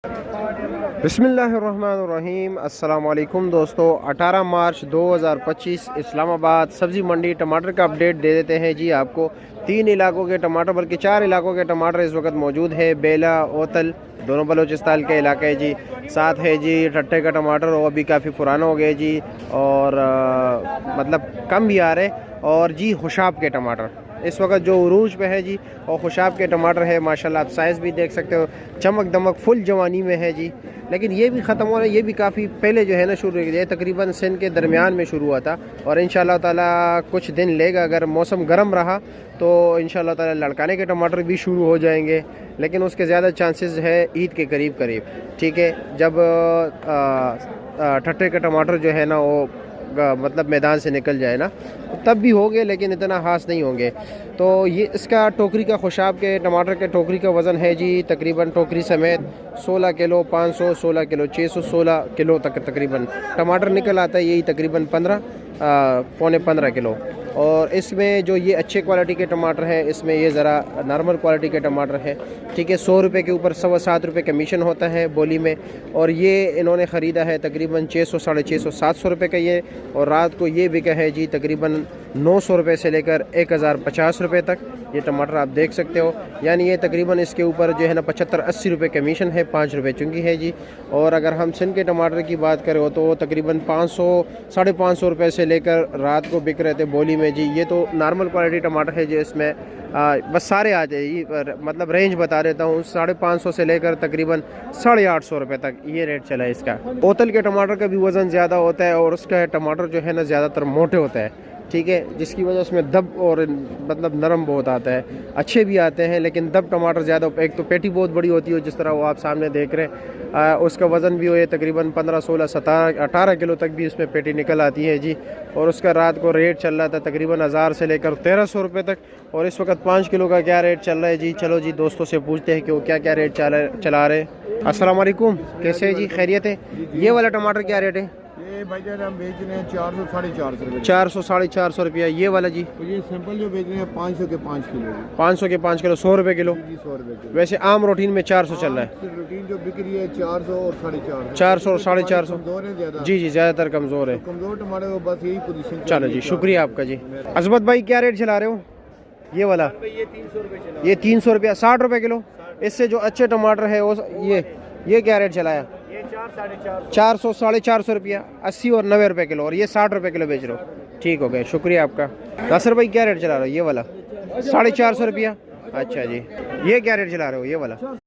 बिस्मिल्लाहिर्रहमानिर्रहीम। अस्सलाम वालेकुम दोस्तों। 18 मार्च 2025 इस्लामाबाद सब्ज़ी मंडी टमाटर का अपडेट दे देते हैं जी आपको। 3 इलाकों के टमाटर बल्कि 4 इलाकों के टमाटर इस वक्त मौजूद है। बेला ओतल दोनों बलूचिस्तान के इलाके हैं जी। साथ है जी ठट्टे का टमाटर, वो अभी काफ़ी पुराना हो गया जी और मतलब कम भी आ रहे। और जी खुशाब के टमाटर इस वक्त जो उरूज पे है जी, और खुशाब के टमाटर है माशाल्लाह। आप साइज़ भी देख सकते हो, चमक दमक फुल जवानी में है जी। लेकिन ये भी ख़त्म हो रहा है, ये भी काफ़ी पहले जो है ना शुरू हो गया, तकरीबन सिंध के दरमियान में शुरू हुआ था और इंशाल्लाह ताला कुछ दिन लेगा। अगर मौसम गर्म रहा तो इंशाल्लाह ताला लड़काने के टमाटर भी शुरू हो जाएंगे, लेकिन उसके ज़्यादा चांसेस है ईद के करीब करीब। ठीक है, जब ठट्टे के टमाटर जो है ना वो मतलब मैदान से निकल जाए ना तब भी होंगे, लेकिन इतना खास नहीं होंगे। तो ये इसका टोकरी का खुशाब के टमाटर के टोकरी का वज़न है जी तकरीबन टोकरी समेत 16 किलो 500, 16 किलो 600, 16 किलो तक तकरीबन टमाटर निकल आता है। यही तकरीबन 15 पौने 15 किलो। और इसमें जो ये अच्छे क्वालिटी के टमाटर है, इसमें ये ज़रा नॉर्मल क्वालिटी के टमाटर है। ठीक है, 100 रुपये के ऊपर 7.25 रुपये कमीशन होता है बोली में। और ये इन्होंने ख़रीदा है तकरीबन 600, 650, 700 रुपये का ये। और रात को ये बिका है जी तकरीबन 900 रुपये से लेकर 1050 रुपये तक। ये टमाटर आप देख सकते हो, यानी ये तकरीबन इसके ऊपर जो है ना 75-80 रुपये कमीशन है, 5 रुपये चुंगी है जी। और अगर हम सिंध के टमाटर की बात करें तो वो तकरीबन 500, 550 रुपये से लेकर रात को बिक रहे थे बोली में जी। ये तो नॉर्मल क्वालिटी टमाटर है जो इसमें बस सारे आ जाए, मतलब रेंज बता देता हूँ। 550 से लेकर तकरीबन 850 रुपये तक ये रेट चला है इसका। बोतल के टमाटर का भी वज़न ज़्यादा होता है और उसका टमाटर जो है ना ज़्यादातर मोटे होता है। ठीक है, जिसकी वजह से उसमें दब और मतलब नरम बहुत आता है। अच्छे भी आते हैं लेकिन दब टमाटर ज़्यादा। एक तो पेटी बहुत बड़ी होती है जिस तरह वो आप सामने देख रहे हैं। उसका वज़न भी हो तकरीबन 15, 16, 17, 18 किलो तक भी उसमें पेटी निकल आती है जी। और उसका रात को रेट चल रहा था तकरीबन 1000 से लेकर 1300 रुपये तक। और इस वक्त 5 किलो का क्या रेट चल रहा है जी। चलो जी दोस्तों से पूछते हैं कि वो क्या क्या रेट चला रहे। अस्सलाम वालेकुम, कैसे है जी, खैरियत है? ये वाला टमाटर क्या रेट है? ये भाईजान हम बेच रहे हैं 400, 450 रुपये। 400, 450 रुपया। ये वाला जी? तो ये सिंपल जो बेच रहे हैं 500 के 5 किलो। 500 के 5 किलो 100 रुपये किलो। 100 रुपये किलो। वैसे आम रूटीन में 400 चल रहा है। रूटीन जो बिक रही है 400 और 450। 400 और 450 कमजोर है ज़्यादा जी जी, ज़्यादातर कमज़ोर है। कमजोर टमाटर को बस यही पोजीशन। चलो जी, शुक्रिया आपका जी। अजमत भाई क्या रेट चला रहे हो? ये वाला ये 300 रुपये। ये 300 रुपया, 60 रुपये किलो। इससे जो अच्छे टमाटर है वो ये क्या रेट चलाया? ये 400, 400, 450 रुपया, 80 और 90 रुपये किलो। और ये 60 रुपये किलो बेच रहे हो? ठीक हो गया, शुक्रिया आपका। नासिर भाई क्या रेट चला रहे हो? ये वाला 450 रुपया। अच्छा जी, ये क्या रेट चला रहे हो? ये वाला 400